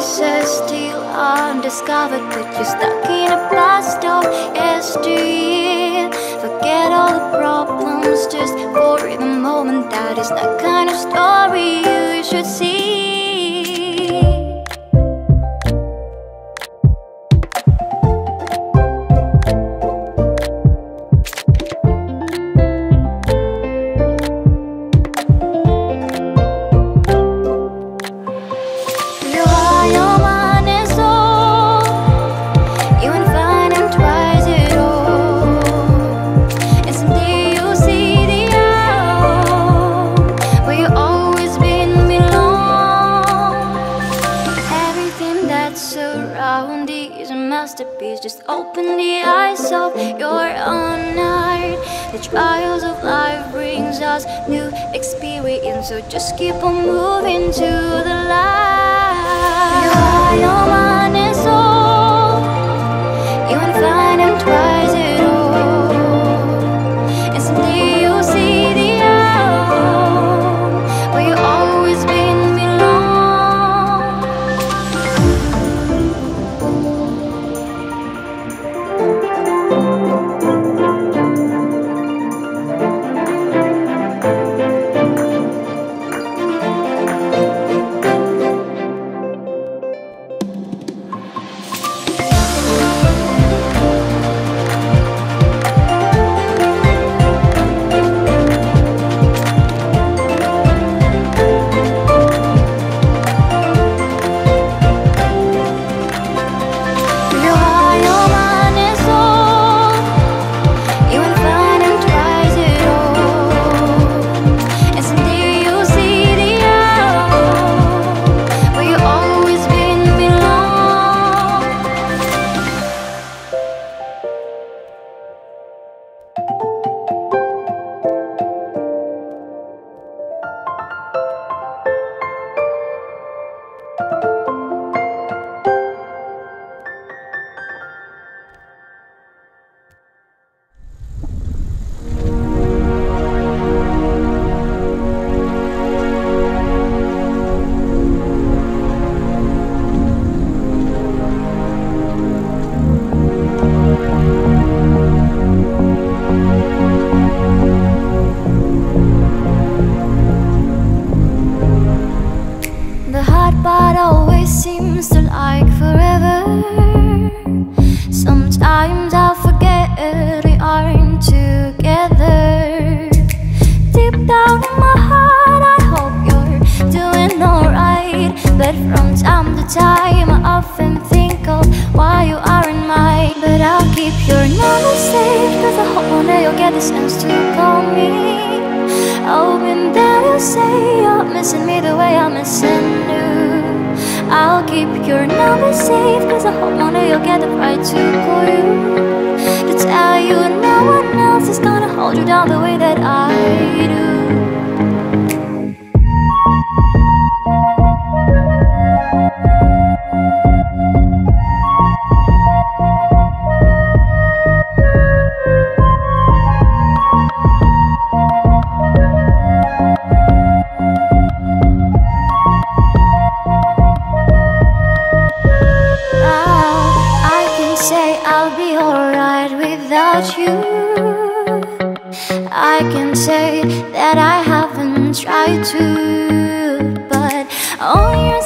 places still undiscovered, but you're stuck in a blast of yesteryear. Forget all the problems just for the moment. That is the kind of story you should see. Just open the eyes of your own heart. The trials of life brings us new experience, so just keep on moving to the light. Your mind and soul, you won't find them twice at all. And someday you'll see the home where you always been belong. Sometimes I forget we aren't together. Deep down in my heart I hope you're doing alright, but from time to time I often think of why you aren't mine. But I'll keep your number safe, cause I hope one day you'll get the sense to call me. Hoping that you'll say you're missing me the way I'm missing you. I'll keep your number safe, cause I hope one day you'll get the right to call you. To tell you no one else is gonna hold you down the way that I do. I can say that I haven't tried to, but all your